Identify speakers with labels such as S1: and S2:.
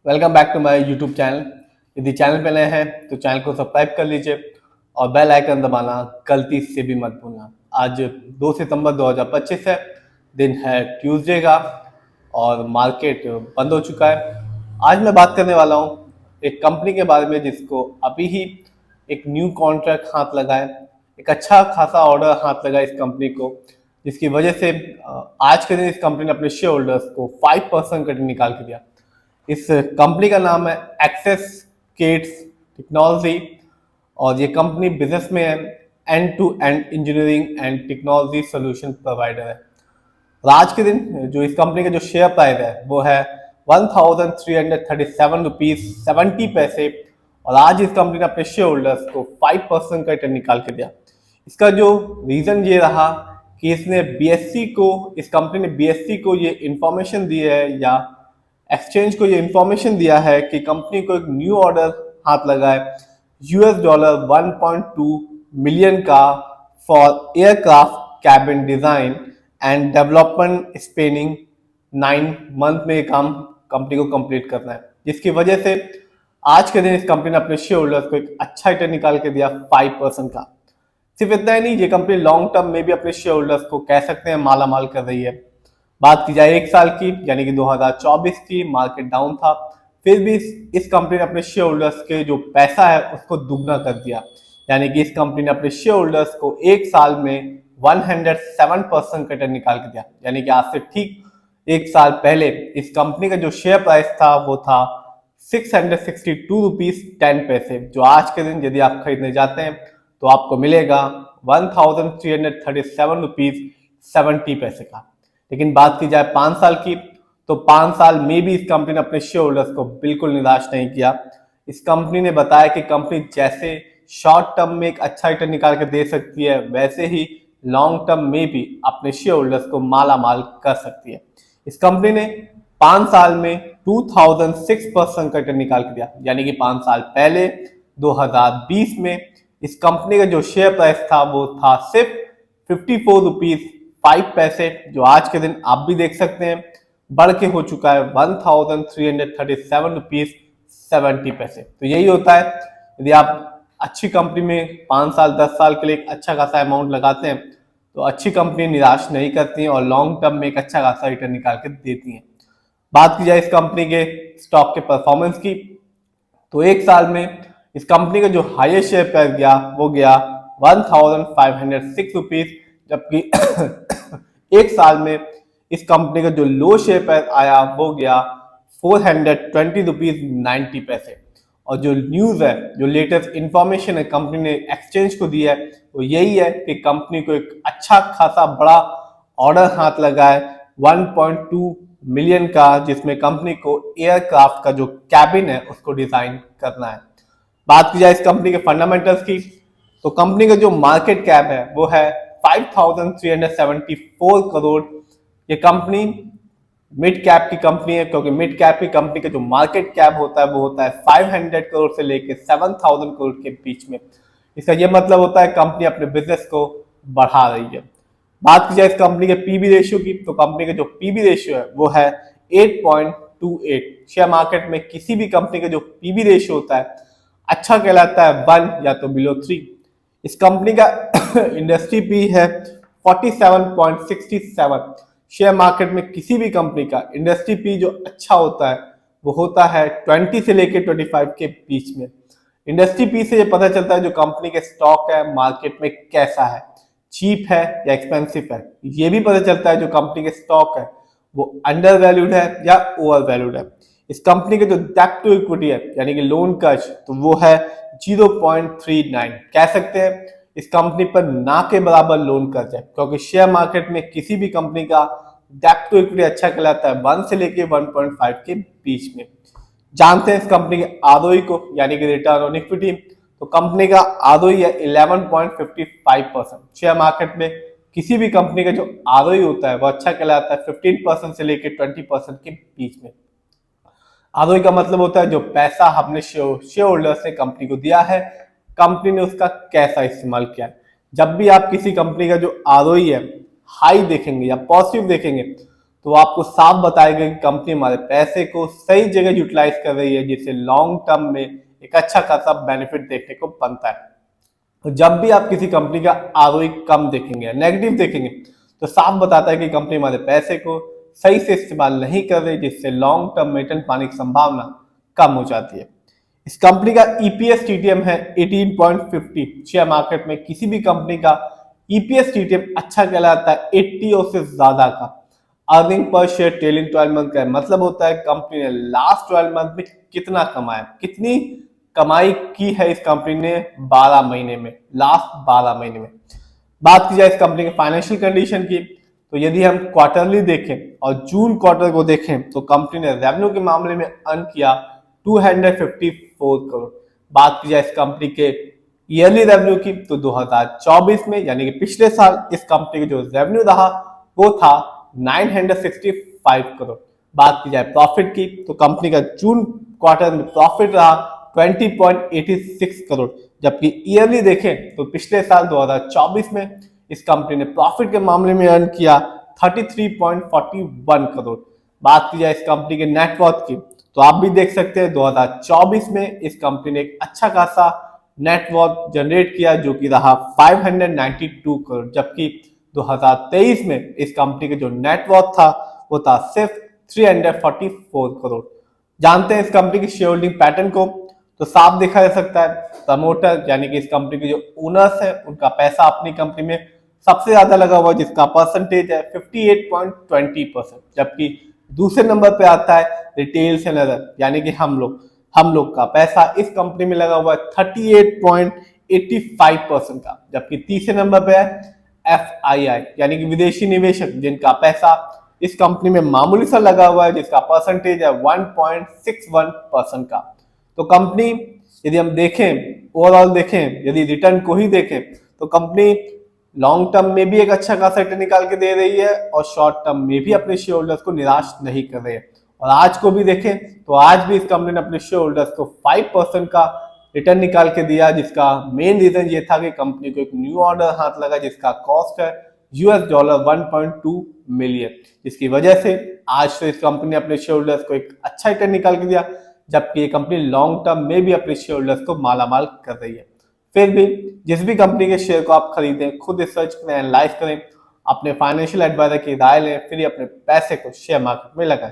S1: Welcome back to my YouTube channel. यदि channel पे नए हैं तो चैनल को सब्सक्राइब कर लीजिए और बेल आइकन दबाना गलती से भी मत भूलना। आज 2 सितंबर 2025 है, दिन है ट्यूसडे का और मार्केट बंद हो चुका है। आज मैं बात करने वाला हूँ एक कंपनी के बारे में जिसको अभी ही एक न्यू कॉन्ट्रैक्ट हाथ लगा है, एक अच्छा खासा ऑर्डर हाथ लगा इस कंपनी को, जिसकी वजह से आज के दिन इस कंपनी ने अपने शेयर होल्डर्स को 5% कट निकाल के दिया। इस कंपनी का नाम है एक्सेस केट्स टेक्नोलॉजी और ये कंपनी बिजनेस में है, end to end engineering and technology solution provider है। और आज के दिन जो इस कंपनी का जो शेयर प्राइस है वो है 1337 रुपीज 70 पैसे और आज इस कंपनी ने अपने शेयर होल्डर्स को 5% का रिटर्न निकाल के दिया। इसका जो रीजन ये रहा कि इसने बीएससी को इस कंपनी ने बीएससी को ये इंफॉर्मेशन दी है या एक्सचेंज को ये इंफॉर्मेशन दिया है कि कंपनी को एक न्यू ऑर्डर हाथ लगा है $1.2 मिलियन का for aircraft cabin design and development spanning 9 month में ये काम कंपनी को कंप्लीट करना है, जिसकी वजह से आज के दिन इस कंपनी ने अपने शेयर होल्डर्स को एक अच्छा रिटर्न निकाल के दिया 5% का। सिर्फ इतना ही नहीं, ये कंपनी लॉन्ग टर्म में भी अपने शेयर होल्डर्स को कह सकते हैं माला माल कर रही है। बात की जाए एक साल की यानी कि 2024 की, मार्केट डाउन था, फिर भी इस कंपनी ने अपने शेयर होल्डर्स के जो पैसा है उसको दुगना कर दिया। यानी कि इस कंपनी ने अपने शेयर होल्डर्स को एक साल में 107% का रिटर्न निकाल के दिया। यानी कि आज से ठीक एक साल पहले इस कंपनी का जो शेयर प्राइस था वो था 662 रुपीज 10 पैसे, जो आज के दिन यदि आप खरीदने जाते हैं तो आपको मिलेगा 1337 रुपीज 70 पैसे का। लेकिन बात की जाए 5 साल की तो 5 साल में भी इस कंपनी ने अपने शेयर होल्डर्स को बिल्कुल निराश नहीं किया। इस कंपनी ने बताया कि कंपनी जैसे शॉर्ट टर्म में एक अच्छा रिटर्न निकाल के दे सकती है वैसे ही लॉन्ग टर्म में भी अपने शेयर होल्डर्स को माला माल कर सकती है। इस कंपनी ने 5 साल में 2006% का रिटर्न निकाल के दिया। यानी कि 5 साल पहले 2020 में इस कंपनी का जो शेयर प्राइस था वो था सिर्फ 54 रुपीज 5 पैसे, जो आज के दिन आप भी देख सकते हैं बढ़ के हो चुका है 1337 रुपीज 70 पैसे। तो यही होता है, यदि आप अच्छी कंपनी में 5 साल 10 साल के लिए एक अच्छा खासा अमाउंट लगाते हैं तो अच्छी कंपनी निराश नहीं करती हैं और लॉन्ग टर्म में एक अच्छा खासा रिटर्न निकाल के देती हैं। बात की जाए इस कंपनी के स्टॉक के परफॉर्मेंस की तो एक साल में इस कंपनी का जो हाईएस्ट शेयर प्राइस गया वो गया 1506 रुपीज, जबकि एक साल में इस कंपनी का जो लो शेयर प्राइस आया वो गया 420 रुपीज 90 पैसे। और जो न्यूज है, जो लेटेस्ट इंफॉर्मेशन है कंपनी ने एक्सचेंज को दी है वो यही है कि कंपनी को एक अच्छा खासा बड़ा ऑर्डर हाथ लगा है 1.2 मिलियन का, जिसमें कंपनी को एयरक्राफ्ट का जो कैबिन है उसको डिजाइन करना है। बात की जाए इस कंपनी के फंडामेंटल्स की तो कंपनी का जो मार्केट कैप है वो है 5374 करोड़। ये कंपनी मिड कैप की कंपनी है, क्योंकि मिड कैप की कंपनी का जो मार्केट कैप होता है वो होता है 500 करोड़ से लेकर 7000 करोड़ के बीच में। इसका ये मतलब होता है कंपनी अपने बिजनेस को बढ़ा रही है। बात की जाए इस कंपनी के पीबी रेशियो की तो कंपनी का जो पीबी रेशियो है वो है 8.28। शेयर मार्केट में किसी भी कंपनी का जो पीबी रेशियो होता है अच्छा कहलाता है 1 या तो बिलो 3। इस कंपनी का इंडस्ट्री पी है 47.67। शेयर मार्केट में किसी भी कंपनी का इंडस्ट्री पी जो अच्छा होता है वो होता है 20 से लेकर 25 के बीच में। इंडस्ट्री पी से ये पता चलता है जो कंपनी के स्टॉक है मार्केट में कैसा है, चीप है या एक्सपेंसिव है। ये भी पता चलता है जो कंपनी के स्टॉक है वो अंडर वैल्यूड है या ओवर वैल्यूड है। इस कंपनी का जो डेब्ट टू इक्विटी है यानी कि लोन कर्ज तो वो है 0.39। कह सकते हैं इस कंपनी पर ना के बराबर लोन कर्ज है, क्योंकि शेयर मार्केट में किसी भी कंपनी का डेब्ट टू इक्विटी अच्छा कहलाता है 1 से लेके 1.5 के बीच में। जानते हैं इस कंपनी के आरओई को यानी कि रिटर्न ऑन इक्विटी, तो कंपनी का आरओई है 11.55%। शेयर मार्केट में किसी भी कंपनी का जो आरओई होता है वो अच्छा कहलाता है 15% से लेकर 20% के बीच में। आरओई का मतलब होता है जो पैसा हमने शेयर होल्डर्स ने कंपनी को दिया है, कंपनी ने उसका कैसा इस्तेमाल किया है। जब भी आप किसी कंपनी का जो आरओई है हाई देखेंगे या पॉजिटिव देखेंगे तो आपको साफ बताएगा कि कंपनी हमारे पैसे को सही जगह यूटिलाइज कर रही है, जिससे लॉन्ग टर्म में एक अच्छा खासा बेनिफिट देखने को बनता है। तो जब भी आप किसी कंपनी का आरओई कम देखेंगे, नेगेटिव देखेंगे, तो साफ बताता है कि कंपनी हमारे पैसे को सही से इस्तेमाल नहीं कर रही, जिससे लॉन्ग टर्म में रिटर्न पाने की संभावना कम हो जाती है। इस कंपनी का ईपीएस टीटीएम है 18.50। शेयर मार्केट में किसी भी कंपनी का ईपीएस टीटीएम अच्छा कहलाता है 80 और से ज्यादा का। Earning per share trailing 12 month का मतलब होता है कंपनी ने लास्ट 12 मंथ में कितना कमाया, कितनी कमाई की है इस कंपनी ने 12 महीने में, लास्ट 12 महीने में। बात की जाए इस कंपनी के फाइनेंशियल कंडीशन की, तो यदि हम क्वार्टरली देखें और जून क्वार्टर को देखें तो कंपनी ने रेवेन्यू के मामले में अर्न किया 254 करोड़। बात की जाए इस कंपनी के ईयरली रेवेन्यू की, तो 2024 में यानी कि पिछले साल इस कंपनी का जो रेवेन्यू रहा वो था 965 करोड़। बात की जाए प्रॉफिट की, तो कंपनी का जून क्वार्टर में प्रॉफिट रहा 20.86 करोड़, जबकि ईयरली देखें तो पिछले साल 2024 में इस कंपनी ने प्रॉफिट के मामले में अर्न किया 33.41 करोड़। बात की जाए इस कंपनी के नेटवर्थ की, तो आप भी देख सकते हैं 2024 में इस कंपनी ने एक अच्छा खासा नेटवर्थ जनरेट किया जो कि रहा 592 करोड़, जबकि 2023 में इस कंपनी का जो नेटवर्थ था वो था सिर्फ 344 करोड़। जानते हैं इस कंपनी की शेयर होल्डिंग पैटर्न को, तो साफ देखा जा सकता है प्रमोटर यानी कि इस कंपनी के जो ओनर्स है उनका पैसा अपनी कंपनी में सबसे ज्यादा लगा हुआ, जिसका परसेंटेज है 58.20%, जबकि दूसरे नंबर पे आता है रिटेल एंड अदर यानी कि हम लोग का पैसा इस कंपनी में लगा हुआ है 38.85% का, जबकि तीसरे नंबर पे है FII यानी कि विदेशी निवेशक जिनका पैसा इस कंपनी में मामूली सा लगा हुआ है, जिसका परसेंटेज है 1.61% का। तो कंपनी यदि हम देखें, ओवरऑल देखें, यदि रिटर्न को ही देखें, तो कंपनी लॉन्ग टर्म में भी एक अच्छा खासा रिटर्न निकाल के दे रही है और शॉर्ट टर्म में भी अपने शेयर होल्डर्स को निराश नहीं कर रही है। और आज को भी देखें तो आज भी इस कंपनी ने अपने शेयर होल्डर्स को 5% का रिटर्न निकाल के दिया, जिसका मेन रीजन ये था कि कंपनी को एक न्यू ऑर्डर हाथ लगा जिसका कॉस्ट है $1.2 मिलियन, जिसकी वजह से आज तो इस कंपनी ने अपने शेयर होल्डर्स को एक अच्छा रिटर्न निकाल के दिया, जबकि ये कंपनी लॉन्ग टर्म में भी अपने शेयर होल्डर्स को मालामाल कर रही है। फिर भी जिस भी कंपनी के शेयर को आप खरीदें, खुद रिसर्च करें, एनालाइज करें, अपने फाइनेंशियल एडवाइजर की राय लें, फिर अपने पैसे को शेयर मार्केट में लगाएं।